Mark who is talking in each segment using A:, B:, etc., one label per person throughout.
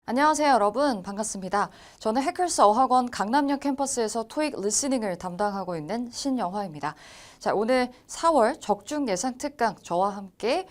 A: 안녕하세요, 여러분. 반갑습니다. 저는 해커스 어학원 강남역 캠퍼스에서 토익 리스닝을 담당하고 있는 신영화입니다. 자, 오늘 4월 적중 예상 특강 저와 함께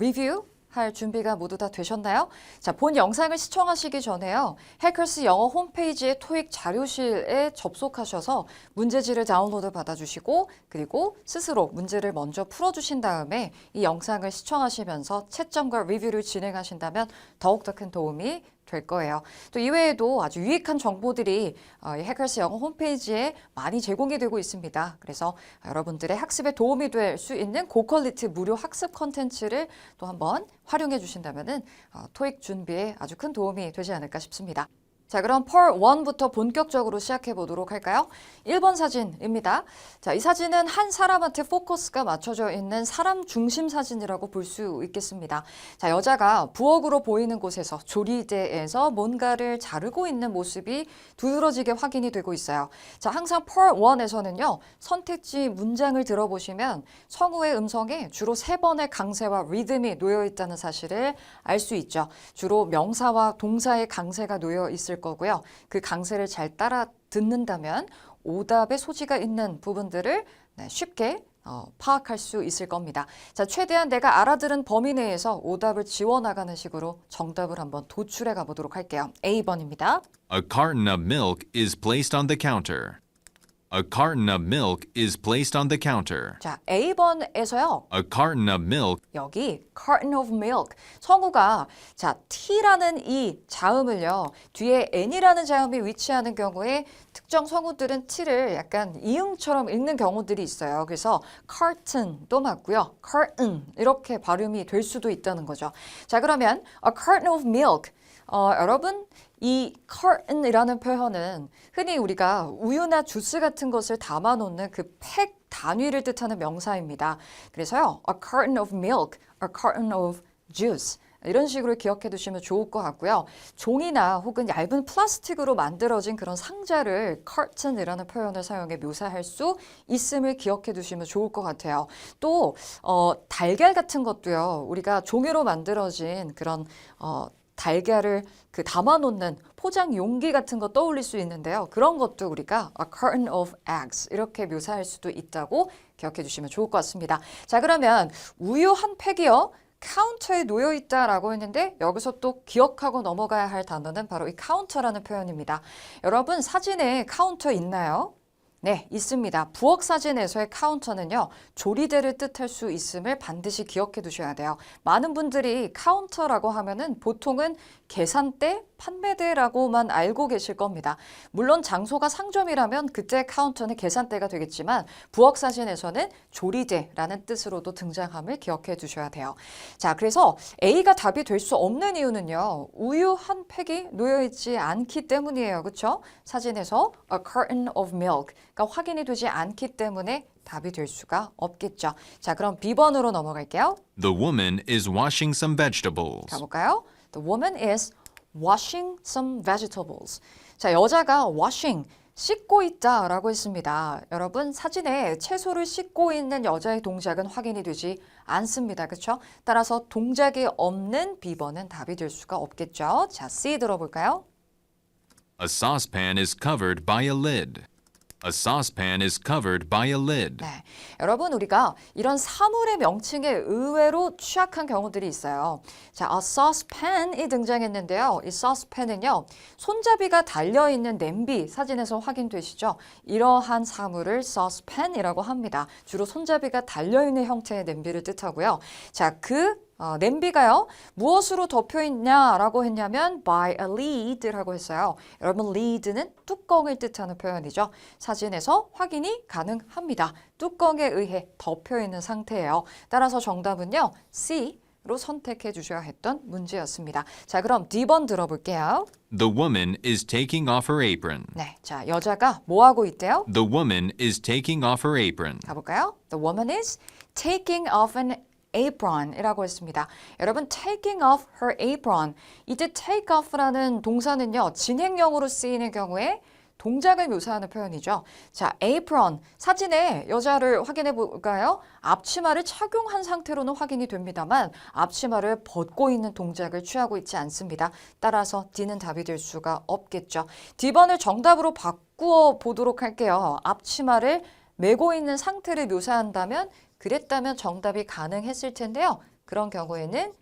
A: 리뷰 할 준비가 모두 다 되셨나요? 자, 본 영상을 시청하시기 전에요. 해커스 영어 홈페이지의 토익 자료실에 접속하셔서 문제지를 다운로드 받아주시고 그리고 스스로 문제를 먼저 풀어주신 다음에 이 영상을 시청하시면서 채점과 리뷰를 진행하신다면 더욱더 큰 도움이 될 거예요. 또 이외에도 아주 유익한 정보들이 이 해커스 영어 홈페이지에 많이 제공이 되고 있습니다. 그래서 여러분들의 학습에 도움이 될 수 있는 고퀄리티 무료 학습 컨텐츠를 또 한번 활용해 주신다면은 토익 준비에 아주 큰 도움이 되지 않을까 싶습니다. 자, 그럼 Part 1부터 본격적으로 시작해 보도록 할까요? 1번 사진입니다. 자, 이 사진은 한 사람한테 포커스가 맞춰져 있는 사람 중심 사진이라고 볼 수 있겠습니다. 자, 여자가 부엌으로 보이는 곳에서 조리대에서 뭔가를 자르고 있는 모습이 두드러지게 확인이 되고 있어요. 자, 항상 Part 1에서는요, 선택지 문장을 들어보시면 성우의 음성에 주로 3번의 강세와 리듬이 놓여 있다는 사실을 알 수 있죠. 주로 명사와 동사의 강세가 놓여 있을 거고요. 그 강세를 잘 따라 듣는다면 오답의 소지가 있는 부분들을 쉽게 파악할 수 있을 겁니다. 자, 최대한 내가 알아들은 범위 내에서 오답을 지워나가는 식으로 정답을 한번 도출해 가보도록 할게요. A번입니다.
B: A carton of milk is placed on the counter. A carton of milk is placed on the counter.
A: 자, A번에서요.
B: A carton of milk
A: 여기 carton of milk 성우가 자 T라는 이 자음을요 뒤에 N이라는 자음이 위치하는 경우에 특정 성우들은 T를 약간 이응처럼 읽는 경우들이 있어요. 그래서 carton도 맞고요, carton 이렇게 발음이 될 수도 있다는 거죠. 자, 그러면 a carton of milk 여러분 이 carton이라는 표현은 흔히 우리가 우유나 주스 같은 것을 담아놓는 그 팩 단위를 뜻하는 명사입니다. 그래서요, a carton of milk, a carton of juice 이런 식으로 기억해 두시면 좋을 것 같고요. 종이나 혹은 얇은 플라스틱으로 만들어진 그런 상자를 carton이라는 표현을 사용해 묘사할 수 있음을 기억해 두시면 좋을 것 같아요. 또 달걀 같은 것도요, 우리가 종이로 만들어진 그런 달걀을 담아놓는 포장 용기 같은 거 떠올릴 수 있는데요. 그런 것도 우리가 a carton of eggs 이렇게 묘사할 수도 있다고 기억해 주시면 좋을 것 같습니다. 자, 그러면 우유 한 팩이요, 카운터에 놓여 있다라고 했는데 여기서 또 기억하고 넘어가야 할 단어는 바로 이 카운터라는 표현입니다. 여러분 사진에 카운터 있나요? 네, 있습니다. 부엌 사진에서의 카운터는요, 조리대를 뜻할 수 있음을 반드시 기억해 두셔야 돼요. 많은 분들이 카운터라고 하면은 보통은 계산대, 판매대라고만 알고 계실 겁니다. 물론 장소가 상점이라면 그때 카운터는 계산대가 되겠지만 부엌 사진에서는 조리대라는 뜻으로도 등장함을 기억해 두셔야 돼요. 자, 그래서 A가 답이 될 수 없는 이유는요, 우유 한 팩이 놓여 있지 않기 때문이에요. 그렇죠? 사진에서 a carton of milk 가 확인이 되지 않기 때문에 답이 될 수가 없겠죠. 자, 그럼 B번으로 넘어갈게요.
B: The woman is washing some vegetables.
A: 가볼까요? The woman is washing some vegetables. 자, 여자가 washing, 씻고 있다라고 했습니다. 여러분, 사진에 채소를 씻고 있는 여자의 동작은 확인이 되지 않습니다. 그렇죠? 따라서 동작이 없는 B번은 답이 될 수가 없겠죠. 자, C 들어볼까요?
B: A saucepan is covered by a lid. A saucepan is covered by a lid.
A: 네, 여러분 우리가 이런 사물의 명칭에 의외로 취약한 경우들이 있어요. 자, a saucepan이 등장했는데요. 이 saucepan은요, 손잡이가 달려있는 냄비, 사진에서 확인되시죠? 이러한 사물을 saucepan이라고 합니다. 주로 손잡이가 달려있는 형태의 냄비를 뜻하고요. 자, 냄비가요, 무엇으로 덮여 있냐라고 했냐면 by a lid라고 했어요. 여러분, lid는 뚜껑을 뜻하는 표현이죠. 사진에서 확인이 가능합니다. 뚜껑에 의해 덮여 있는 상태예요. 따라서 정답은요, C로 선택해 주셔야 했던 문제였습니다. 자, 그럼 D번 들어볼게요.
B: The woman is taking off her apron.
A: 네, 자, 여자가 뭐 하고 있대요?
B: The woman is taking off her apron.
A: 가볼까요? The woman is taking off an apron이라고 했습니다. 여러분, taking off her apron. 이때 take off라는 동사는요, 진행형으로 쓰이는 경우에 동작을 묘사하는 표현이죠. 자, apron. 사진에 여자를 확인해 볼까요? 앞치마를 착용한 상태로는 확인이 됩니다만 앞치마를 벗고 있는 동작을 취하고 있지 않습니다. 따라서 D는 답이 될 수가 없겠죠. D번을 정답으로 바꾸어 보도록 할게요. 앞치마를 메고 있는 상태를 묘사한다면 그랬다면 정답이 가능했을 텐데요. 그런 경우에는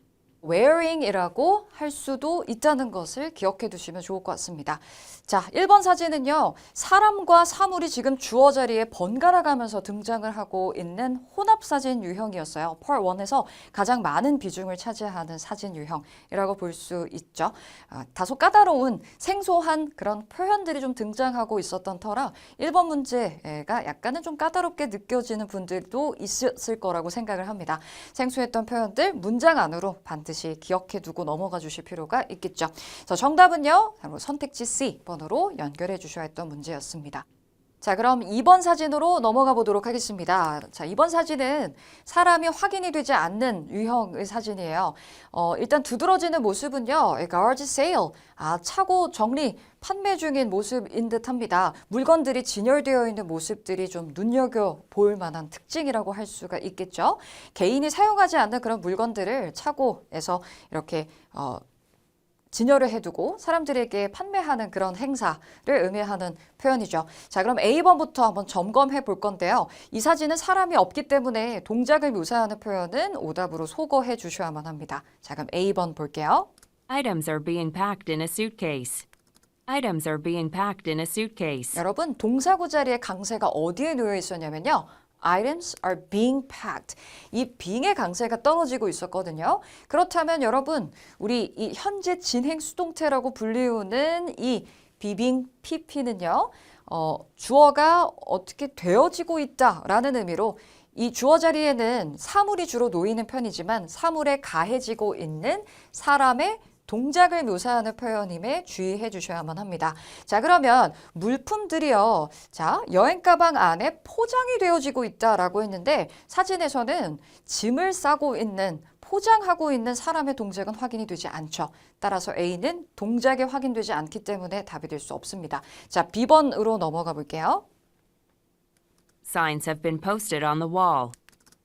A: wearing이라고 할 수도 있다는 것을 기억해 두시면 좋을 것 같습니다. 자, 1번 사진은요. 사람과 사물이 지금 주어 자리에 번갈아 가면서 등장을 하고 있는 혼합 사진 유형이었어요. Part 1에서 가장 많은 비중을 차지하는 사진 유형이라고 볼 수 있죠. 다소 까다로운 생소한 그런 표현들이 좀 등장하고 있었던 터라 1번 문제가 약간은 좀 까다롭게 느껴지는 분들도 있었을 거라고 생각을 합니다. 생소했던 표현들 문장 안으로 반드시 기억해 두고 넘어가 주실 필요가 있겠죠. 그래서 정답은요. 바로 선택지 C번으로 연결해 주셔야 했던 문제였습니다. 자, 그럼 2번 사진으로 넘어가 보도록 하겠습니다. 자, 2번 사진은 사람이 확인이 되지 않는 유형의 사진이에요. 일단 두드러지는 모습은요. A garage sale. 차고 정리, 판매 중인 모습인 듯 합니다. 물건들이 진열되어 있는 모습들이 좀 눈여겨볼 만한 특징이라고 할 수가 있겠죠. 개인이 사용하지 않는 그런 물건들을 차고에서 이렇게 진열을 해두고 사람들에게 판매하는 그런 행사를 의미하는 표현이죠. 자, 그럼 A번부터 한번 점검해 볼 건데요. 이 사진은 사람이 없기 때문에 동작을 묘사하는 표현은 오답으로 소거해 주셔야만 합니다. 자, 그럼 A번 볼게요.
C: Items are being packed in a suitcase. Items are being packed in a suitcase.
A: 여러분, 동사구 자리에 강세가 어디에 놓여 있었냐면요. Items are being packed. 이 being의 강세가 떨어지고 있었거든요. 그렇다면 여러분, 우리 이 현재 진행 수동태라고 불리우는 이 being pp는요. 주어가 어떻게 되어지고 있다라는 의미로 이 주어 자리에는 사물이 주로 놓이는 편이지만 사물에 가해지고 있는 사람의 동작을 묘사하는 표현임에 주의해 주셔야만 합니다. 자, 그러면 물품들이요. 자, 여행 가방 안에 포장이 되어지고 있다라고 했는데 사진에서는 짐을 싸고 있는 포장하고 있는 사람의 동작은 확인이 되지 않죠. 따라서 A는 동작이 확인되지 않기 때문에 답이 될 수 없습니다. 자, B번으로 넘어가 볼게요.
C: Signs have been posted on the wall.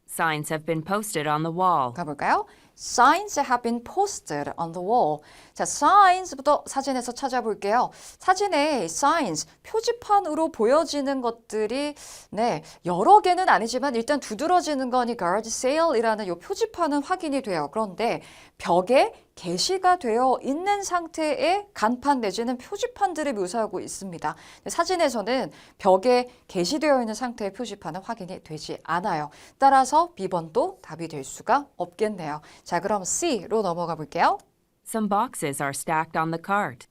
C: Signs have been posted on the wall.
A: 가볼까요? Signs have been posted on the wall. 자, signs부터 사진에서 찾아볼게요. 사진에 signs, 표지판으로 보여지는 것들이 여러 개는 아니지만 일단 두드러지는 거니 garage sale이라는 이 표지판은 확인이 돼요. 그런데 벽에 게시가 되어 있는 상태의 간판 내지는 표지판들을 묘사하고 있습니다. 사진에서는 벽에 게시되어 있는 상태의 표지판은 확인이 되지 않아요. 따라서 B번도 답이 될 수가 없겠네요. 자, 그럼 C로 넘어가 볼게요.
C: Some boxes are stacked on the cart.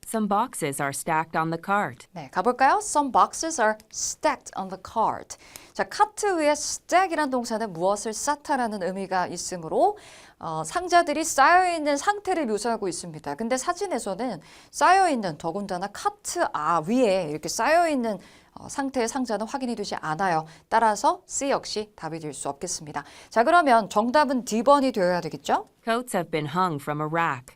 C: Some boxes are stacked on the cart.
A: 네, 가볼까요? Some boxes are stacked on the cart. 자, 카트 위에 stack이란 동사는 무엇을 쌓다라는 의미가 있으므로 상자들이 쌓여있는 상태를 묘사하고 있습니다. 근데 사진에서는 쌓여있는 더군다나 카트 위에 이렇게 쌓여있는 상태의 상자는 확인이 되지 않아요. 따라서 C 역시 답이 될 수 없겠습니다. 자, 그러면 정답은 D번이 되어야 되겠죠?
C: Coats have been hung from a rack.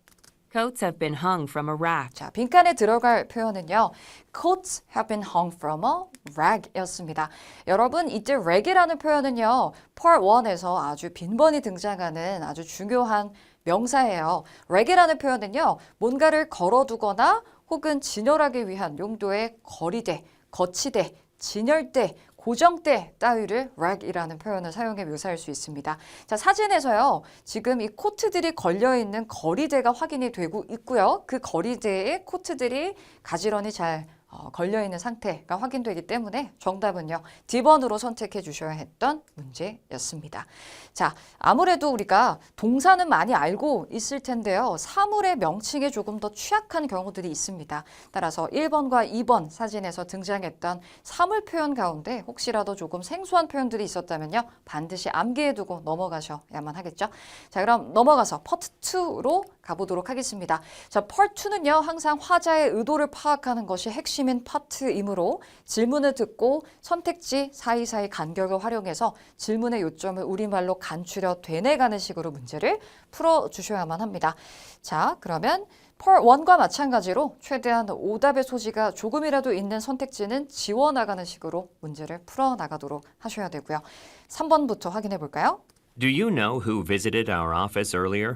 C: Coats have been hung from a rack.
A: 자, 빈칸에 들어갈 표현은요. Coats have been hung from a rag이었습니다. 여러분, 이때 rag이라는 표현은요. Part 1에서 아주 빈번히 등장하는 아주 중요한 명사예요. rag이라는 표현은요. 뭔가를 걸어두거나 혹은 진열하기 위한 용도의 거리대, 거치대, 진열대, 고정대 따위를 rag이라는 표현을 사용해 묘사할 수 있습니다. 자, 사진에서요. 지금 이 코트들이 걸려있는 거리대가 확인이 되고 있고요. 그 거리대에 코트들이 가지런히 잘 걸려있는 상태가 확인되기 때문에 정답은요. D번으로 선택해 주셔야 했던 문제였습니다. 자, 아무래도 우리가 동사는 많이 알고 있을 텐데요. 사물의 명칭에 조금 더 취약한 경우들이 있습니다. 따라서 1번과 2번 사진에서 등장했던 사물 표현 가운데 혹시라도 조금 생소한 표현들이 있었다면요. 반드시 암기해 두고 넘어가셔야만 하겠죠. 자, 그럼 넘어가서 Part 2로 가보도록 하겠습니다. 자, Part 2는요. 항상 화자의 의도를 파악하는 것이 핵심인 파트이므로 질문을 듣고 선택지 사이사이 간격을 활용해서 질문의 요점을 우리말로 간추려 되뇌가는 식으로 문제를 풀어주셔야만 합니다. 자, 그러면 Part 1과 마찬가지로 최대한 오답의 소지가 조금이라도 있는 선택지는 지워나가는 식으로 문제를 풀어나가도록 하셔야 되고요. 3번부터 확인해 볼까요?
D: Do you know who visited our office earlier?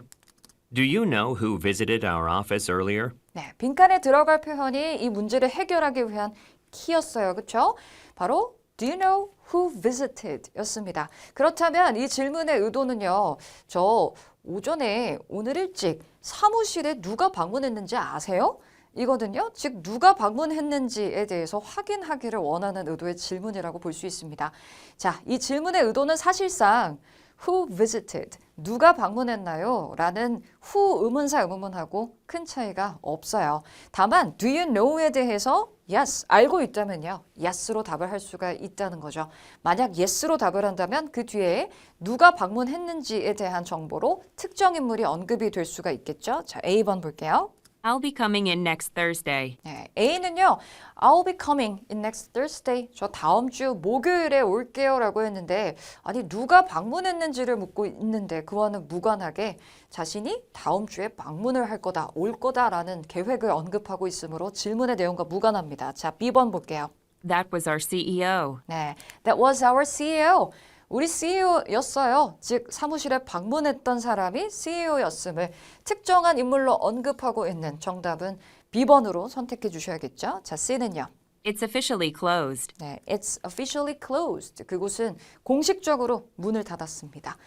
D: Do you know who visited our office earlier?
A: 네, 빈칸에 들어갈 표현이 이 문제를 해결하기 위한 키였어요. 그렇죠? 바로 Do you know who visited? 였습니다. 그렇다면 이 질문의 의도는요. 저 오전에 오늘 일찍 사무실에 누가 방문했는지 아세요? 이거든요. 즉 누가 방문했는지에 대해서 확인하기를 원하는 의도의 질문이라고 볼 수 있습니다. 자, 이 질문의 의도는 사실상 Who visited? 누가 방문했나요? 라는 who 의문사 의문문하고 큰 차이가 없어요. 다만 do you know에 대해서 yes, 알고 있다면요. yes로 답을 할 수가 있다는 거죠. 만약 yes로 답을 한다면 그 뒤에 누가 방문했는지에 대한 정보로 특정 인물이 언급이 될 수가 있겠죠. 자, A번 볼게요.
C: I'll be coming in next Thursday.
A: 네, A는요. I'll be coming in next Thursday. 저 다음 주 목요일에 올게요 라고 했는데 아니 누가 방문했는지를 묻고 있는데 그와는 무관하게 자신이 다음 주에 방문을 할 거다, 올 거다라는 계획을 언급하고 있으므로 질문의 내용과 무관합니다. 자, B번 볼게요.
C: That was our CEO.
A: 네, That was our CEO. 우리 CEO였어요. 즉 사무실에 방문했던 사람이 CEO였음을 특정한 인물로 언급하고 있는 정답은 B번으로 선택해 주셔야겠죠. 자, C는요.
C: It's officially closed.
A: 네, It's officially closed. 그곳은 공식적으로 문을 닫았습니다.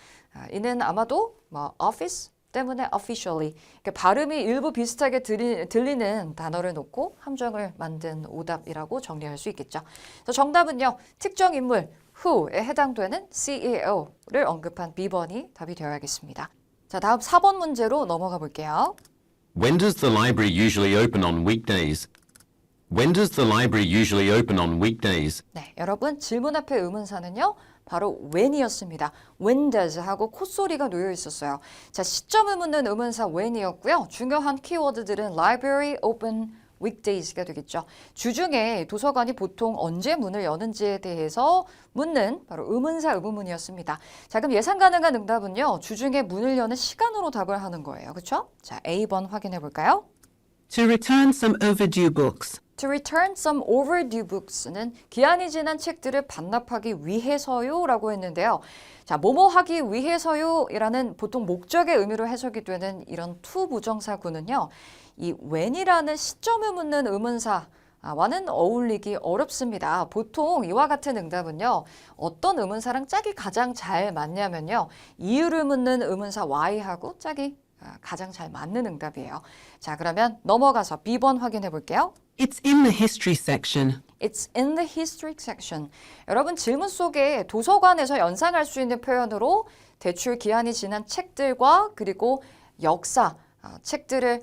A: 이는 아마도 office 때문에 officially 그러니까 발음이 일부 비슷하게 들리는 단어를 놓고 함정을 만든 오답이라고 정리할 수 있겠죠. 정답은요. 특정 인물 who에 해당되는 CEO를 언급한 B번이 답이 되어야겠습니다. 자, 다음 4번 문제로 넘어가 볼게요.
E: When does the library usually open on weekdays? When does the library usually open on weekdays?
A: 네, 여러분 질문 앞에 의문사는요. 바로 when이었습니다. When does 하고 콧소리가 놓여 있었어요. 자, 시점을 묻는 의문사 when이었고요. 중요한 키워드들은 library open weekdays가 되겠죠. 주중에 도서관이 보통 언제 문을 여는지에 대해서 묻는 바로 의문사 의문문이었습니다. 자, 그럼 예상 가능한 응답은요. 주중에 문을 여는 시간으로 답을 하는 거예요. 그렇죠? 자, A번 확인해 볼까요?
F: To return some overdue books.
A: To return some overdue books는 기한이 지난 책들을 반납하기 위해서요 라고 했는데요. 자, 뭐뭐 하기 위해서요이라는 보통 목적의 의미로 해석이 되는 이런 to 부정사구는요. 이 when이라는 시점을 묻는 의문사와는 어울리기 어렵습니다. 보통 이와 같은 응답은요. 어떤 의문사랑 짝이 가장 잘 맞냐면요. 이유를 묻는 의문사 why하고 짝이 가장 잘 맞는 응답이에요. 자, 그러면 넘어가서 B번 확인해 볼게요.
F: It's in the history section.
A: It's in the history section. 여러분 질문 속에 도서관에서 연상할 수 있는 표현으로 대출 기한이 지난 책들과 그리고 역사, 책들을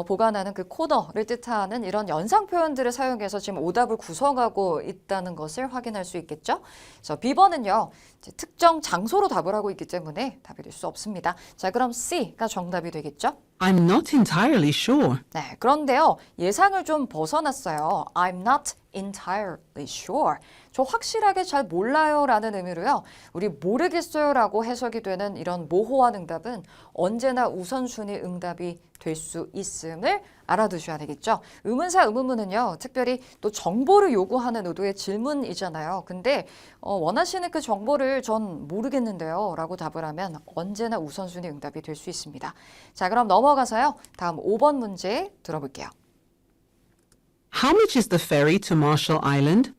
A: 보관하는 그 코너를 뜻하는 이런 연상 표현들을 사용해서 지금 오답을 구성하고 있다는 것을 확인할 수 있겠죠. 그래서 B번은요. 특정 장소로 답을 하고 있기 때문에 답이 될 수 없습니다. 자, 그럼 C가 정답이 되겠죠.
F: I'm not entirely sure.
A: 네, 그런데요. 예상을 좀 벗어났어요. I'm not entirely sure. 저 확실하게 잘 몰라요 라는 의미로요. 우리 모르겠어요 라고 해석이 되는 이런 모호한 응답은 언제나 우선순위 응답이 될 수 있음을 알아두셔야 되겠죠. 의문사 의문문은요. 특별히 또 정보를 요구하는 의도의 질문이잖아요. 근데 원하시는 그 정보를 전 모르겠는데요 라고 답을 하면 언제나 우선순위 응답이 될 수 있습니다. 자, 그럼 넘어가서요. 다음 5번 문제 들어볼게요.
F: How much is the ferry to Marshall Island?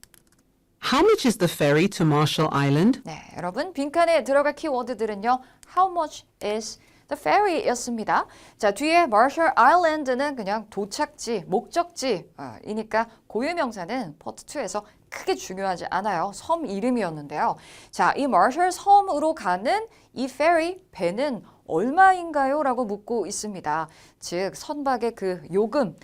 F: How much is the ferry to Marshall Island?
A: 네, 여러분 빈칸에 들어갈 키워드들은요. How much is the ferry였습니다. 자, 뒤에 Marshall Island는 그냥 도착지, 목적지이니까 고유명사는 Part 2에서 크게 중요하지 않아요. 섬 이름이었는데요. 자, 이 Marshall 섬으로 가는 이 ferry, 배는 얼마인가요? 라고 묻고 있습니다. 즉, 선박의 그 요금,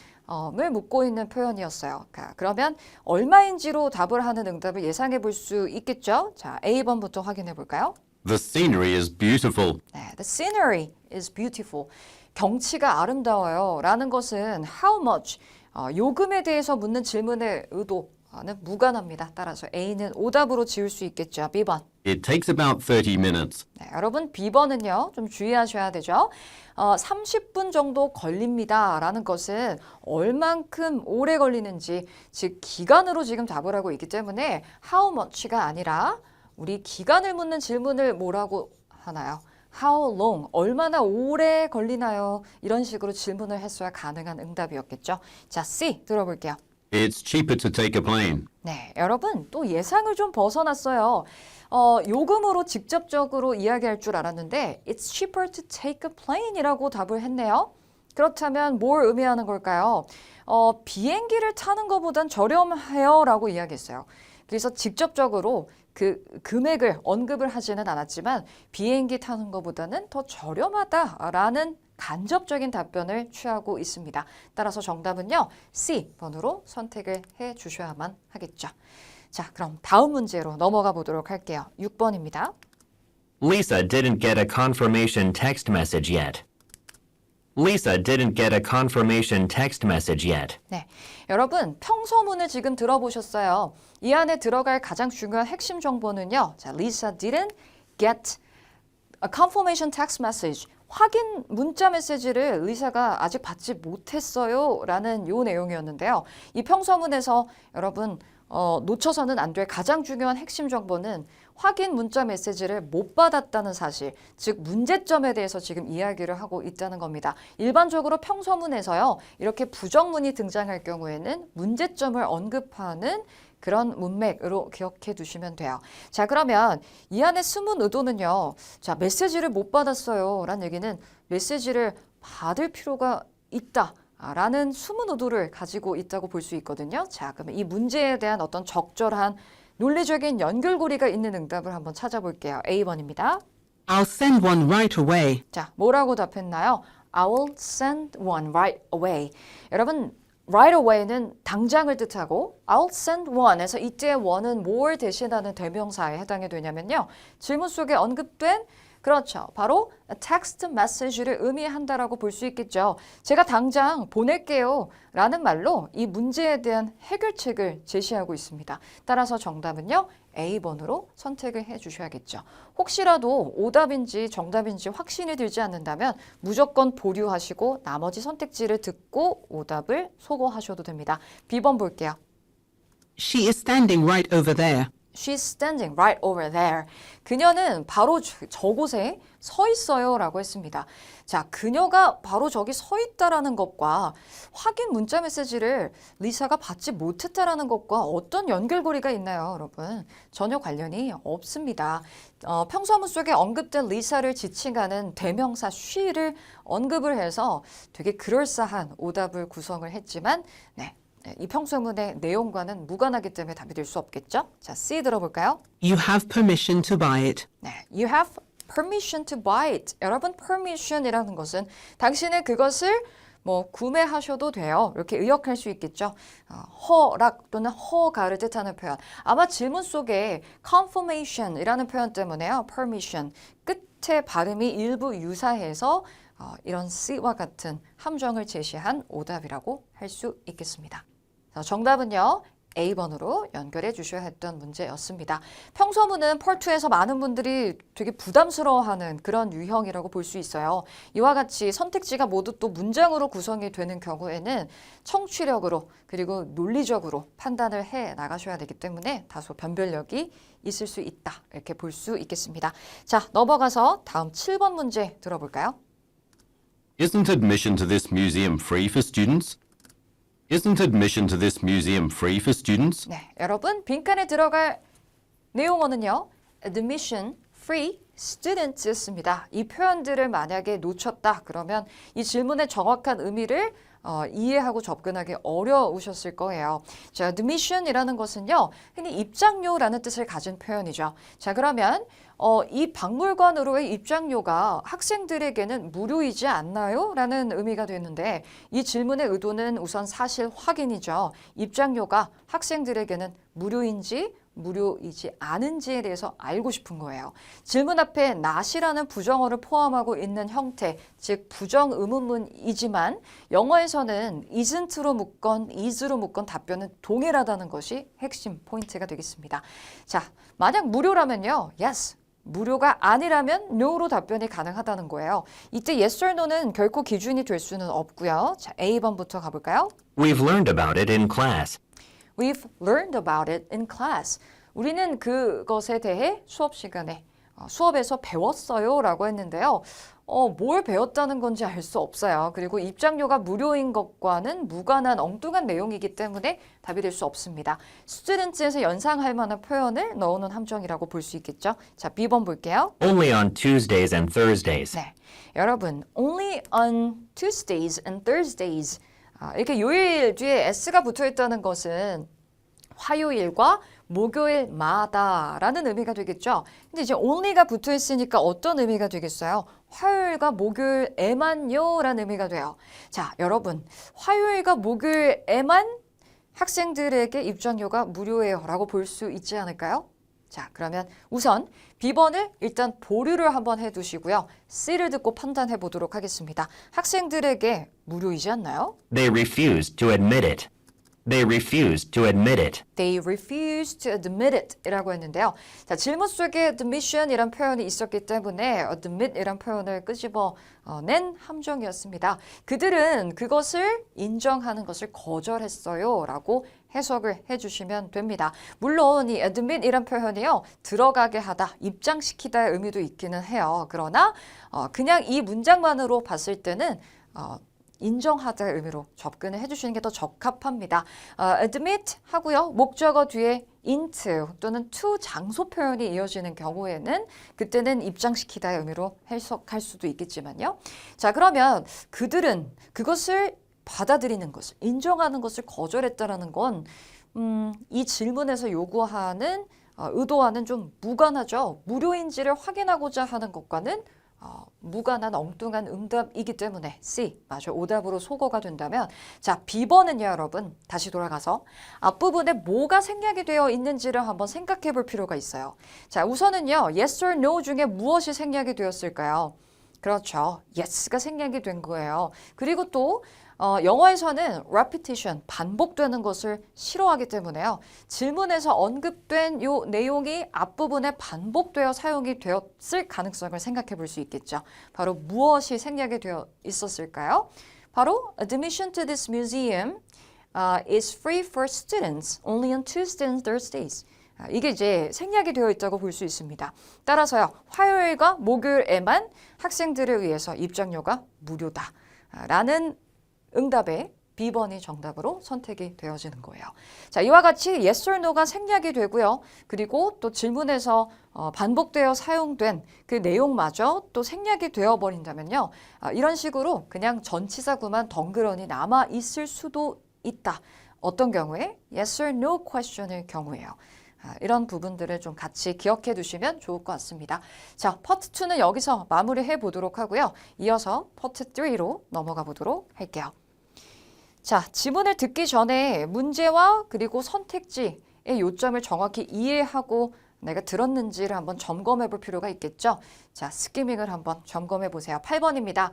A: 을 묻고 있는 표현이었어요. 그러면 얼마인지로 답을 하는 응답을 예상해 볼 수 있겠죠? 자, A번부터 확인해 볼까요?
E: The scenery is beautiful.
A: 네, the scenery is beautiful. 경치가 아름다워요. 라는 것은 how much, 요금에 대해서 묻는 질문의 의도, 는 무관합니다. 따라서 A는 오답으로 지울 수 있겠죠. B번.
E: It takes about 30 minutes.
A: 네, 여러분 B번은요. 좀 주의하셔야 되죠. 30분 정도 걸립니다. 라는 것은 얼만큼 오래 걸리는지 즉 기간으로 지금 답을 하고 있기 때문에 how much가 아니라 우리 기간을 묻는 질문을 뭐라고 하나요? How long? 얼마나 오래 걸리나요? 이런 식으로 질문을 했어야 가능한 응답이었겠죠. 자, C 들어볼게요.
E: It's cheaper to take a plane.
A: 네, 여러분 또 예상을 좀 벗어났어요. 요금으로 직접적으로 이야기할 줄 알았는데 It's cheaper to take a plane이라고 답을 했네요. 그렇다면 뭘 의미하는 걸까요? 비행기를 타는 것보단 저렴해요 라고 이야기했어요. 그래서 직접적으로 그 금액을 언급을 하지는 않았지만 비행기 타는 것보다는 더 저렴하다라는 간접적인 답변을 취하고 있습니다. 따라서 정답은요. C번으로 선택을 해 주셔야만 하겠죠. 자, 그럼 다음 문제로 넘어가 보도록 할게요. 6번입니다.
D: Lisa didn't get a confirmation text message yet. Lisa didn't get a confirmation text message yet.
A: 네, 여러분 평서문을 지금 들어보셨어요. 이 안에 들어갈 가장 중요한 핵심 정보는요. 자, Lisa didn't get a confirmation text message. 확인 문자 메시지를 리사가 아직 받지 못했어요 라는 요 내용이었는데요. 이 평서문에서 여러분 놓쳐서는 안 될 가장 중요한 핵심 정보는 확인 문자 메시지를 못 받았다는 사실, 즉 문제점에 대해서 지금 이야기를 하고 있다는 겁니다. 일반적으로 평서문에서요. 이렇게 부정문이 등장할 경우에는 문제점을 언급하는 그런 문맥으로 기억해 두시면 돼요. 자, 그러면 이 안에 숨은 의도는요. 자, 메시지를 못 받았어요 라는 얘기는 메시지를 받을 필요가 있다. 라는 숨은 의도를 가지고 있다고 볼 수 있거든요. 자, 그러면 이 문제에 대한 어떤 적절한 논리적인 연결고리가 있는 응답을 한번 찾아볼게요. A번입니다.
F: I'll send one right away.
A: 자, 뭐라고 답했나요? I will send one right away. 여러분, right away는 당장을 뜻하고 I'll send one에서 이때의 one은 뭘 대신하는 대명사에 해당이 되냐면요. 질문 속에 언급된 그렇죠. 바로 text message를 의미한다라고 볼 수 있겠죠. 제가 당장 보낼게요 라는 말로 이 문제에 대한 해결책을 제시하고 있습니다. 따라서 정답은요. A번으로 선택을 해 주셔야겠죠. 혹시라도 오답인지 정답인지 확신이 들지 않는다면 무조건 보류하시고 나머지 선택지를 듣고 오답을 소거하셔도 됩니다. B번 볼게요.
F: She is standing right over there.
A: She's standing right over there. 그녀는 바로 저곳에 서 있어요 라고 했습니다. 자, 그녀가 바로 저기 서 있다라는 것과 확인 문자 메시지를 리사가 받지 못했다라는 것과 어떤 연결고리가 있나요, 여러분? 전혀 관련이 없습니다. 평서문 속에 언급된 리사를 지칭하는 대명사 she를 언급을 해서 되게 그럴싸한 오답을 구성을 했지만 네. 이 평서문의 내용과는 무관하기 때문에 답이 될 수 없겠죠? 자, C 들어볼까요?
F: You have permission to buy it.
A: 네, you have permission to buy it. 여러분, permission이라는 것은 당신은 그것을 뭐 구매하셔도 돼요. 이렇게 의역할 수 있겠죠. 허락 또는 허가를 뜻하는 표현. 아마 질문 속에 confirmation이라는 표현 때문에요. permission 끝에 발음이 일부 유사해서 이런 C와 같은 함정을 제시한 오답이라고 할 수 있겠습니다. 정답은요. A번으로 연결해 주셔야 했던 문제였습니다. 평서문은 펄2에서 많은 분들이 되게 부담스러워하는 그런 유형이라고 볼 수 있어요. 이와 같이 선택지가 모두 또 문장으로 구성이 되는 경우에는 청취력으로 그리고 논리적으로 판단을 해 나가셔야 되기 때문에 다소 변별력이 있을 수 있다. 이렇게 볼 수 있겠습니다. 자, 넘어가서 다음 7번 문제 들어볼까요?
E: Isn't admission to this museum free for students? Isn't admission to this museum free for students?
A: 네, 여러분 빈칸에 들어갈 내용어는요. admission, free, students였습니다. 이 표현들을 만약에 놓쳤다 그러면 이 질문의 정확한 의미를 이해하고 접근하기 어려우셨을 거예요. 자, admission이라는 것은요. 흔히 입장료라는 뜻을 가진 표현이죠. 자, 그러면 이 박물관으로의 입장료가 학생들에게는 무료이지 않나요? 라는 의미가 되는데 이 질문의 의도는 우선 사실 확인이죠. 입장료가 학생들에게는 무료인지 무료이지 않은지에 대해서 알고 싶은 거예요. 질문 앞에 not이라는 부정어를 포함하고 있는 형태, 즉 부정 의문문이지만 영어에서는 isn't로 묶건 is로 묶건 답변은 동일하다는 것이 핵심 포인트가 되겠습니다. 자, 만약 무료라면요. yes. 무료가 아니라면 no로 답변이 가능하다는 거예요. 이때 yes or no는 결코 기준이 될 수는 없고요. 자, A번부터 가볼까요?
D: We've learned about it in class.
A: We've learned about it in class. 우리는 그것에 대해 수업 시간에 수업에서 배웠어요 라고 했는데요. 뭘 배웠다는 건지 알 수 없어요. 그리고 입장료가 무료인 것과는 무관한 엉뚱한 내용이기 때문에 답이 될 수 없습니다. students에서 연상할 만한 표현을 넣어놓은 함정이라고 볼 수 있겠죠. 자, B번 볼게요.
D: Only on Tuesdays and Thursdays.
A: 네, 여러분, only on Tuesdays and Thursdays. 이렇게 요일 뒤에 s가 붙어 있다는 것은 화요일과 목요일마다라는 의미가 되겠죠. 근데 이제 only가 붙어 있으니까 어떤 의미가 되겠어요? 화요일과 목요일에만요라는 의미가 돼요. 자, 여러분, 화요일과 목요일에만 학생들에게 입장료가 무료예요라고 볼 수 있지 않을까요? 자, 그러면 우선 B번을 일단 보류를 한번 해두시고요. C를 듣고 판단해 보도록 하겠습니다. 학생들에게 무료이지 않나요?
D: They refused to admit it. They refused to admit it.
A: They refused to admit it 이라고 했는데요. 자, 질문 속에 admission 이란 표현이 있었기 때문에 admit 이란 표현을 끄집어낸 함정이었습니다. 그들은 그것을 인정하는 것을 거절했어요 라고 해석을 해주시면 됩니다. 물론 이 admit 이란 표현이요. 들어가게 하다, 입장시키다의 의미도 있기는 해요. 그러나 그냥 이 문장만으로 봤을 때는 인정하다의 의미로 접근을 해주시는 게 더 적합합니다. admit 하고요. 목적어 뒤에 into 또는 to 장소 표현이 이어지는 경우에는 그때는 입장시키다의 의미로 해석할 수도 있겠지만요. 자, 그러면 그들은 그것을 받아들이는 것을, 인정하는 것을 거절했다라는 건 이 질문에서 요구하는 의도와는 좀 무관하죠. 무료인지를 확인하고자 하는 것과는 무관한 엉뚱한 응답이기 때문에 C, 맞아, 오답으로 소거가 된다면 자, B번은요, 여러분, 다시 돌아가서 앞부분에 뭐가 생략이 되어 있는지를 한번 생각해 볼 필요가 있어요. 자, 우선은요, yes or no 중에 무엇이 생략이 되었을까요? 그렇죠. yes가 생략이 된 거예요. 그리고 또 영어에서는 repetition, 반복되는 것을 싫어하기 때문에요. 질문에서 언급된 이 내용이 앞부분에 반복되어 사용이 되었을 가능성을 생각해 볼 수 있겠죠. 바로 무엇이 생략이 되어 있었을까요? 바로 admission to this museum is free for students only on Tuesdays and Thursdays. 이게 이제 생략이 되어 있다고 볼 수 있습니다. 따라서요, 화요일과 목요일에만 학생들을 위해서 입장료가 무료다 라는 응답에 B번이 정답으로 선택이 되어지는 거예요. 자, 이와 같이 yes or no가 생략이 되고요. 그리고 또 질문에서 반복되어 사용된 그 내용마저 또 생략이 되어버린다면요. 이런 식으로 그냥 전치사구만 덩그러니 남아 있을 수도 있다. 어떤 경우에? yes or no question일 경우에요. 이런 부분들을 좀 같이 기억해 두시면 좋을 것 같습니다. 자, 파트 2는 여기서 마무리해 보도록 하고요. 이어서 파트 3로 넘어가 보도록 할게요. 자, 지문을 듣기 전에 문제와 그리고 선택지의 요점을 정확히 이해하고 내가 들었는지를 한번 점검해 볼 필요가 있겠죠. 자, 스키밍을 한번 점검해 보세요. 8번입니다.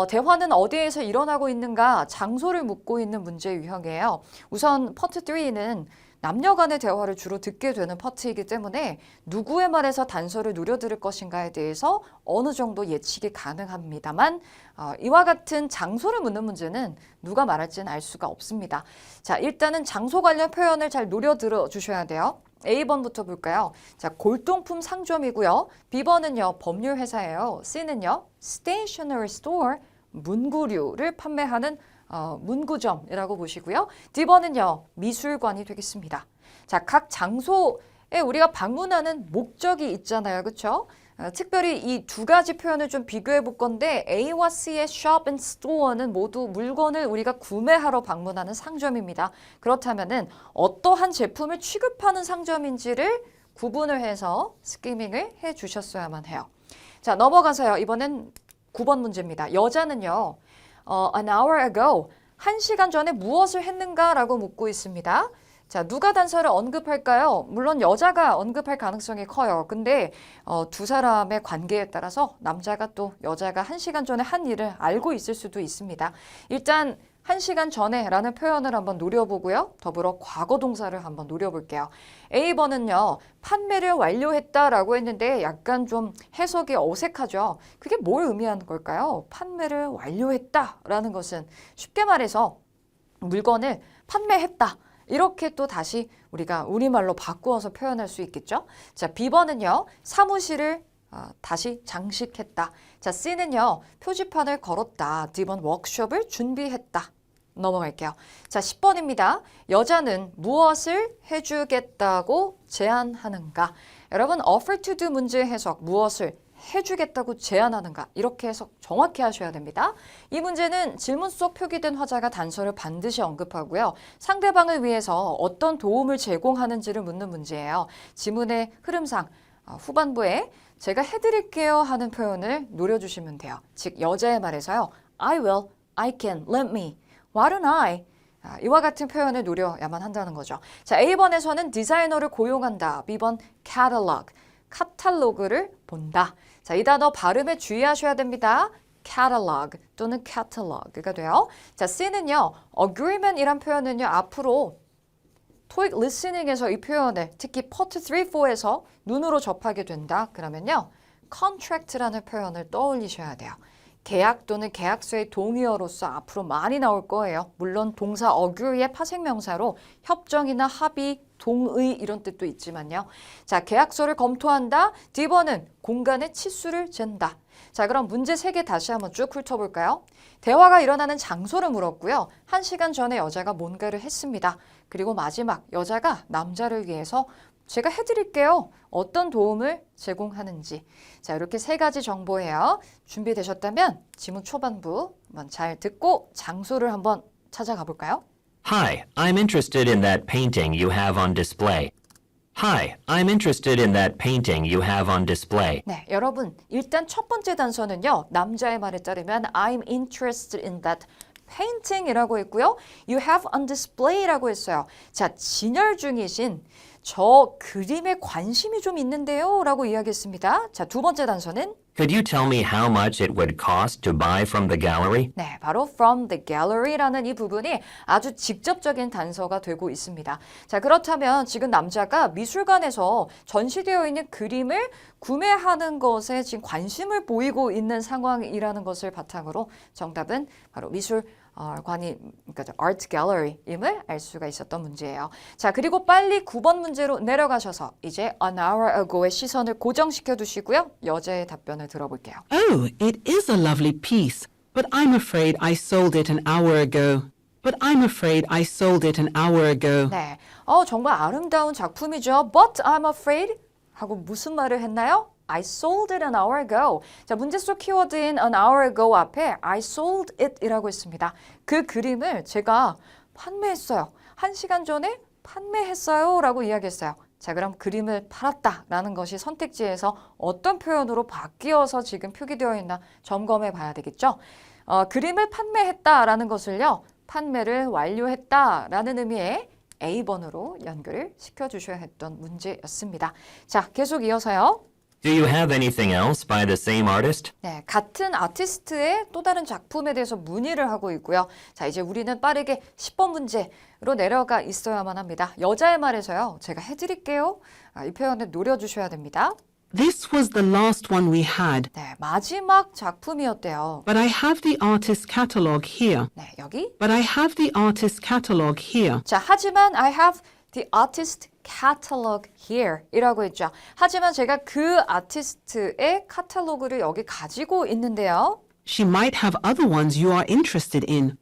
A: 대화는 어디에서 일어나고 있는가? 장소를 묻고 있는 문제 유형이에요. 우선 파트 3는 남녀 간의 대화를 주로 듣게 되는 파트이기 때문에 누구의 말에서 단서를 누려들을 것인가에 대해서 어느 정도 예측이 가능합니다만 이와 같은 장소를 묻는 문제는 누가 말할지는 알 수가 없습니다. 자, 일단은 장소 관련 표현을 잘 노려들어 주셔야 돼요. A번부터 볼까요? 자, 골동품 상점이고요. B번은요, 법률회사예요. C는요, stationery store, 문구류를 판매하는 문구점이라고 보시고요. D번은요, 미술관이 되겠습니다. 자, 각 장소에 우리가 방문하는 목적이 있잖아요. 그렇죠? 특별히 이 두 가지 표현을 좀 비교해 볼 건데 A와 C의 shop and store는 모두 물건을 우리가 구매하러 방문하는 상점입니다. 그렇다면은 어떠한 제품을 취급하는 상점인지를 구분을 해서 스키밍을 해 주셨어야만 해요. 자, 넘어가서요. 이번엔 9번 문제입니다. 여자는요. An hour ago, 1시간 전에 무엇을 했는가라고 묻고 있습니다. 자, 누가 단서를 언급할까요? 물론 여자가 언급할 가능성이 커요. 근데 두 사람의 관계에 따라서 남자가 또 여자가 1시간 전에 한 일을 알고 있을 수도 있습니다. 일단 1시간 전에 라는 표현을 한번 노려보고요. 더불어 과거 동사를 한번 노려볼게요. A번은요. 판매를 완료했다라고 했는데 약간 좀 해석이 어색하죠. 그게 뭘 의미하는 걸까요? 판매를 완료했다라는 것은 쉽게 말해서 물건을 판매했다. 이렇게 또 다시 우리가 우리말로 바꾸어서 표현할 수 있겠죠. 자, B번은요. 사무실을 다시 장식했다. 자, C는요. 표지판을 걸었다. D번 워크숍을 준비했다. 넘어갈게요. 자, 10번입니다. 여자는 무엇을 해주겠다고 제안하는가? 여러분, offer to do 문제 해석 무엇을 해주겠다고 제안하는가? 이렇게 해석 정확히 하셔야 됩니다. 이 문제는 질문 속 표기된 화자가 단서를 반드시 언급하고요. 상대방을 위해서 어떤 도움을 제공하는지를 묻는 문제예요. 지문의 흐름상 후반부에 제가 해드릴게요 하는 표현을 노려주시면 돼요. 즉 여자의 말에서요. I will, I can, let me, why don't I? 이와 같은 표현을 노려야만 한다는 거죠. 자, A번에서는 디자이너를 고용한다. B번 catalog, 카탈로그를 본다. 자, 이 단어 발음에 주의하셔야 됩니다. catalog 또는 catalog가 돼요. 자, C는요. agreement이란 표현은요. 앞으로 TOEIC listening에서 이 표현을 특히 part 3, 4에서 눈으로 접하게 된다. 그러면요. contract라는 표현을 떠올리셔야 돼요. 계약 또는 계약서의 동의어로서 앞으로 많이 나올 거예요. 물론 동사 agree의 파생명사로 협정이나 합의, 동의 이런 뜻도 있지만요. 자, 계약서를 검토한다. D번은 공간의 치수를 잰다. 자, 그럼 문제 3개 다시 한번 쭉 훑어볼까요? 대화가 일어나는 장소를 물었고요. 1시간 전에 여자가 뭔가를 했습니다. 그리고 마지막 여자가 남자를 위해서 제가 해드릴게요. 어떤 도움을 제공하는지. 자, 이렇게 3가지 정보예요. 준비되셨다면 지문 초반부 한번 잘 듣고 장소를 한번 찾아가 볼까요?
D: Hi, I'm interested in that painting you have on display. Hi, I'm interested in that painting you have on display.
A: 네, 여러분 일단 첫 번째 단서는요. 남자의 말에 따르면 I'm interested in that painting이라고 했고요. You have on display라고 했어요. 자, 진열 중이신 저 그림에 관심이 좀 있는데요 라고 이야기했습니다. 자, 두 번째 단서는
D: Could you tell me how much it would cost to buy from the gallery?
A: 네, 바로 from the gallery라는 이 부분이 아주 직접적인 단서가 되고 있습니다. 자, 그렇다면 지금 남자가 미술관에서 전시되어 있는 그림을 구매하는 것에 지금 관심을 보이고 있는 상황이라는 것을 바탕으로 정답은 바로 미술관이 그러니까 art gallery임을 알 수가 있었던 문제예요. 자, 그리고 빨리 9번 문제로 내려가셔서 이제 an hour ago의 시선을 고정시켜 두시고요. 여자의 답변을 들어볼게요.
F: Oh, it is a lovely piece, but I'm afraid I sold it an hour ago. But I'm afraid I sold it an hour ago.
A: 네, 정말 아름다운 작품이죠. But I'm afraid 하고 무슨 말을 했나요? I sold it an hour ago. 자, 문제 속 키워드인 an hour ago 앞에 I sold it 이라고 했습니다. 그 그림을 제가 판매했어요. 1시간 전에 판매했어요 라고 이야기했어요. 자, 그럼 그림을 팔았다라는 것이 선택지에서 어떤 표현으로 바뀌어서 지금 표기되어 있나 점검해 봐야 되겠죠. 그림을 판매했다라는 것을요. 판매를 완료했다라는 의미의 A번으로 연결을 시켜주셔야 했던 문제였습니다. 자, 계속 이어서요.
D: Do you have anything else by the same artist?
A: 네, 같은 아티스트의 또 다른 작품에 대해서 문의를 하고 있고요. 자, 이제 우리는 빠르게 10번 문제로 내려가 있어야만 합니다. 여자의 말에서요. 제가 해드릴게요. 이 표현을 노려주셔야 됩니다.
F: This was the last one we had,
A: 네, 마지막 작품이었대요.
F: but I have the artist's catalogue here.
A: 네, 여기.
F: But I have the artist's catalogue here.
A: 자, 하지만 I have the artist catalog here 이라고 했죠. 하지만 제가 그 아티스트의 카탈로그를 여기 가지고 있는데요.
F: She might have other ones you are interested in.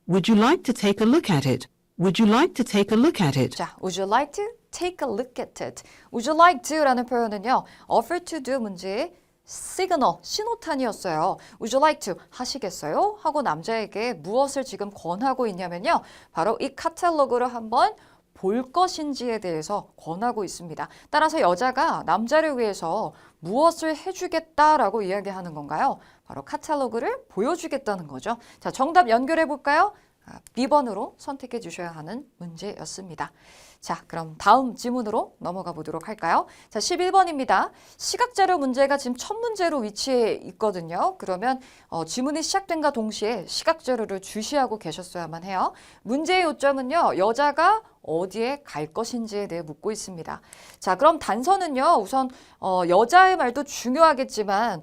F: Would you like to take a look at it? Would you like to take a look at it?
A: 자, would you like to take a look at it? Would you like to라는 표현은요. offer to do 문제의 시그널, 신호탄이었어요. Would you like to 하시겠어요? 하고 남자에게 무엇을 지금 권하고 있냐면요. 바로 이 카탈로그를 한번 볼 것인지에 대해서 권하고 있습니다. 따라서 여자가 남자를 위해서 무엇을 해주겠다라고 이야기하는 건가요? 바로 카탈로그를 보여주겠다는 거죠. 자, 정답 연결해 볼까요? B번으로 선택해 주셔야 하는 문제였습니다. 자, 그럼 다음 지문으로 넘어가 보도록 할까요? 자, 11번입니다. 시각자료 문제가 지금 첫 문제로 위치해 있거든요. 그러면 지문이 시작된과 동시에 시각자료를 주시하고 계셨어야만 해요. 문제의 요점은요. 여자가 어디에 갈 것인지에 대해 묻고 있습니다. 자, 그럼 단서는요. 우선 여자의 말도 중요하겠지만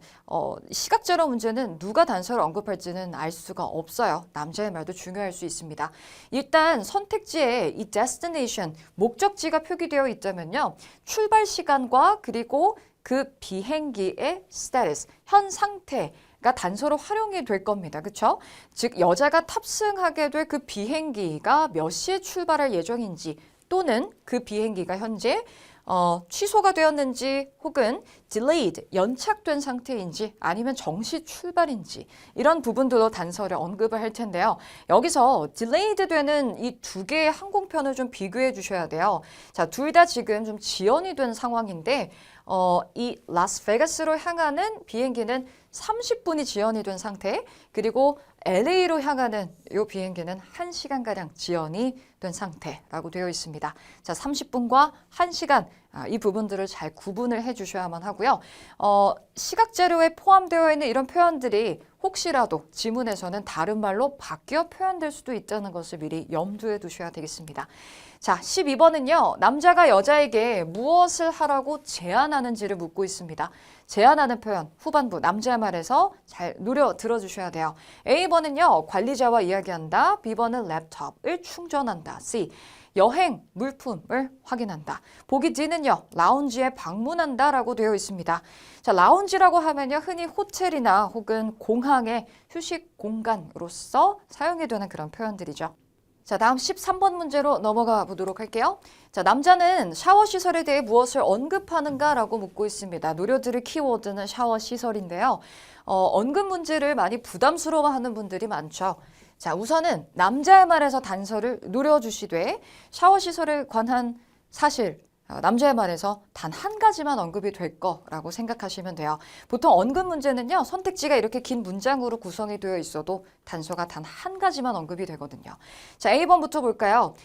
A: 시각자료 문제는 누가 단서를 언급할지는 알 수가 없어요. 남자의 말도 중요할 수 있습니다. 일단 선택지에 이 destination, 목적지가 표기되어 있다면요. 출발 시간과 그리고 그 비행기의 status, 현 상태가 단서로 활용이 될 겁니다. 그렇죠? 즉 여자가 탑승하게 될 그 비행기가 몇 시에 출발할 예정인지 또는 그 비행기가 현재 취소가 되었는지 혹은 delayed, 연착된 상태인지 아니면 정시 출발인지 이런 부분들로 단서를 언급을 할 텐데요. 여기서 delayed 되는 이 두 개의 항공편을 좀 비교해 주셔야 돼요. 자, 둘 다 지금 좀 지연이 된 상황인데 이 라스베가스로 향하는 비행기는 30분이 지연이 된 상태, 그리고 LA로 향하는 이 비행기는 1시간가량 지연이 된 상태라고 되어 있습니다. 자, 30분과 1시간, 이 부분들을 잘 구분을 해 주셔야만 하고요. 시각자료에 포함되어 있는 이런 표현들이 혹시라도 지문에서는 다른 말로 바뀌어 표현될 수도 있다는 것을 미리 염두에 두셔야 되겠습니다. 자, 12번은요. 남자가 여자에게 무엇을 하라고 제안하는지를 묻고 있습니다. 제안하는 표현, 후반부 남자의 말에서 잘 노려 들어주셔야 돼요. A번은요. 관리자와 이야기한다. B번은 랩톱을 충전한다. C. 여행, 물품을 확인한다. 보기 D는요. 라운지에 방문한다 라고 되어 있습니다. 자, 라운지라고 하면요. 흔히 호텔이나 혹은 공항의 휴식 공간으로서 사용이 되는 그런 표현들이죠. 자, 다음 13번 문제로 넘어가 보도록 할게요. 자, 남자는 샤워 시설에 대해 무엇을 언급하는가라고 묻고 있습니다. 노려들을 키워드는 샤워 시설인데요. 언급 문제를 많이 부담스러워하는 분들이 많죠. 자, 우선은 남자의 말에서 단서를 노려주시되 샤워 시설에 관한 사실, 남자의 말에서 단 한 가지만 언급이 될 거라고 생각하시면 돼요. 보통 언급 문제는요. 선택지가 이렇게 긴 문장으로 구성이 되어 있어도 단서가 단 한 가지만 언급이 되거든요. 자, A번부터 볼까요?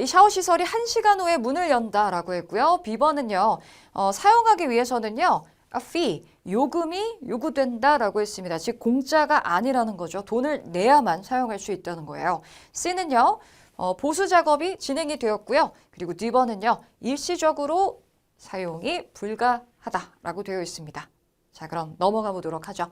A: 이 샤워 시설이 1시간 후에 문을 연다라고 했고요. B번은요. 사용하기 위해서는요. A fee, 요금이 요구된다라고 했습니다. 즉 공짜가 아니라는 거죠. 돈을 내야만 사용할 수 있다는 거예요. C는요. 보수 작업이 진행이 되었고요. 그리고 D번은요. 일시적으로 사용이 불가하다라고 되어 있습니다. 자, 그럼 넘어가 보도록 하죠.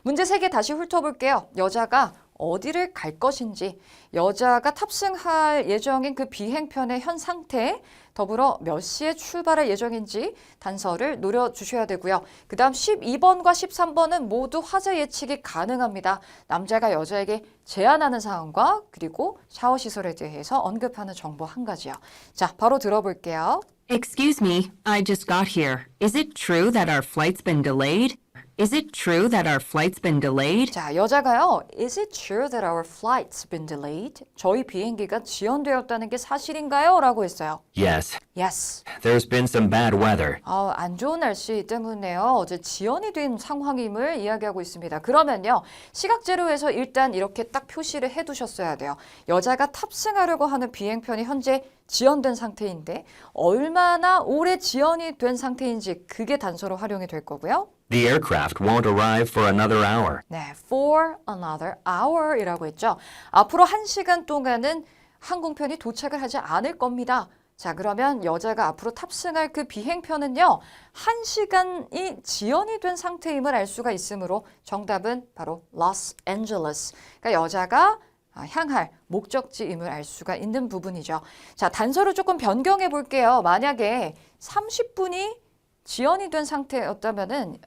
A: 문제 3개 다시 훑어볼게요. 여자가 어디를 갈 것인지, 여자가 탑승할 예정인 그 비행편의 현 상태, 더불어 몇 시에 출발할 예정인지 단서를 노려주셔야 되고요. 그 다음 12번과 13번은 모두 화제 예측이 가능합니다. 남자가 여자에게 제안하는 사항과 그리고 샤워 시설에 대해서 언급하는 정보 한 가지요. 자, 바로 들어볼게요.
C: Excuse me, I just got here. Is it true that our flight's been delayed? Is it true that our flight's been delayed?
A: 자, 여자가요. Is it true that our flight's been delayed? 저희 비행기가 지연되었다는 게 사실인가요? 라고 했어요.
D: Yes,
A: Yes.
D: there's been some bad weather.
A: 안 좋은 날씨 때문에요. 어제 지연이 된 상황임을 이야기하고 있습니다. 그러면요. 시각자료에서 일단 이렇게 딱 표시를 해두셨어야 돼요. 여자가 탑승하려고 하는 비행편이 현재 지연된 상태인데 얼마나 오래 지연이 된 상태인지 그게 단서로 활용이 될 거고요.
D: The aircraft won't arrive for another hour.
A: 네, for another hour 이라고 했죠. 앞으로 1시간 동안은 항공편이 도착을 하지 않을 겁니다. 자, 그러면 여자가 앞으로 탑승할 그 비행편은요. 1시간이 지연이 된 상태임을 알 수가 있으므로 정답은 바로 Los Angeles. 그러니까 여자가 향할 목적지임을 알 수가 있는 부분이죠. 자, 단서를 조금 변경해 볼게요. 만약에 30분이 지연이 된 상태였다면은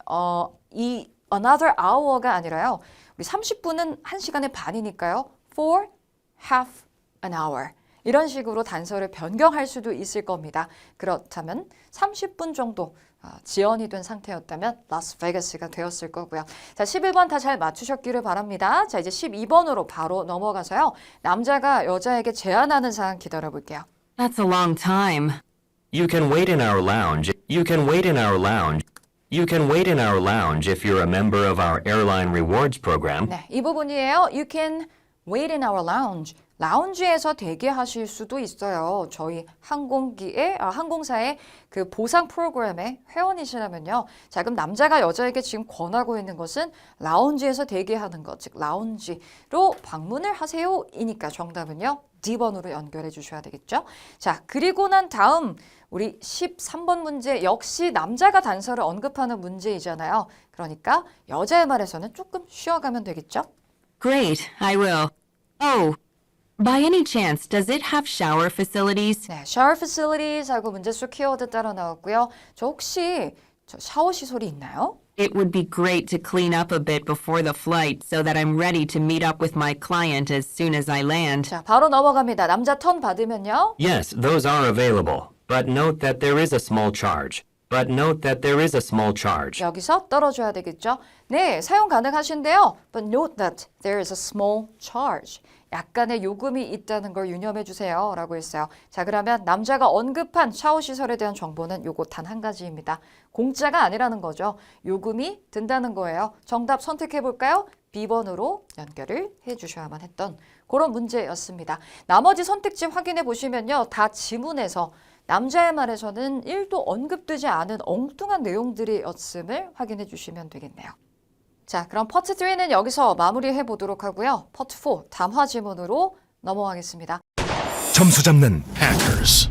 A: 이 another hour가 아니라요. 우리 30분은 1시간의 반이니까요. for half an hour. 이런 식으로 단서를 변경할 수도 있을 겁니다. 그렇다면 30분 정도 지연이 된 상태였다면 라스베가스가 되었을 거고요. 자, 11번 다 잘 맞추셨기를 바랍니다. 자, 이제 12번으로 바로 넘어가서요. 남자가 여자에게 제안하는 사항 기다려 볼게요.
C: That's a long time.
D: You can wait in our lounge. You can wait in our lounge. You can wait in our lounge if you're a member of our airline rewards program.
A: 네, 이 부분이에요. You can wait in our lounge. 라운지에서 대기하실 수도 있어요. 저희 항공사의 그 보상 프로그램의 회원이시라면요. 자, 그럼 남자가 여자에게 지금 권하고 있는 것은 라운지에서 대기하는 것, 즉 라운지로 방문을 하세요. 이니까 정답은요. D번으로 연결해 주셔야 되겠죠. 자, 그리고 난 다음 우리 13번 문제 역시 남자가 단서를 언급하는 문제이잖아요. 그러니까 여자의 말에서는 조금 쉬어가면 되겠죠.
C: Great, I will. Oh, by any chance, does it have shower facilities?
A: 네, shower facilities 하고 문제 속 키워드 따라 나왔고요. 저 혹시 샤워 시설이 있나요?
C: It would be great to clean up a bit before the flight so that I'm ready to meet up with my client as soon as I land.
A: 자, 바로 넘어갑니다. 남자 턴 받으면요.
D: Yes, those are available, but note that there is a small charge. But note that there is a small charge.
A: 여기서 떨어져야 되겠죠. 네, 사용 가능하신데요. But note that there is a small charge. 약간의 요금이 있다는 걸 유념해 주세요. 라고 했어요. 자, 그러면 남자가 언급한 샤워 시설에 대한 정보는 요거 단 한 가지입니다. 공짜가 아니라는 거죠. 요금이 든다는 거예요. 정답 선택해 볼까요? B번으로 연결을 해 주셔야만 했던 그런 문제였습니다. 나머지 선택지 확인해 보시면요. 다 지문에서 남자의 말에서는 1도 언급되지 않은 엉뚱한 내용들이었음을 확인해 주시면 되겠네요. 자, 그럼 파트 3는 여기서 마무리해 보도록 하고요. 파트 4 담화 지문으로 넘어가겠습니다.
G: 점수 잡는 Hackers.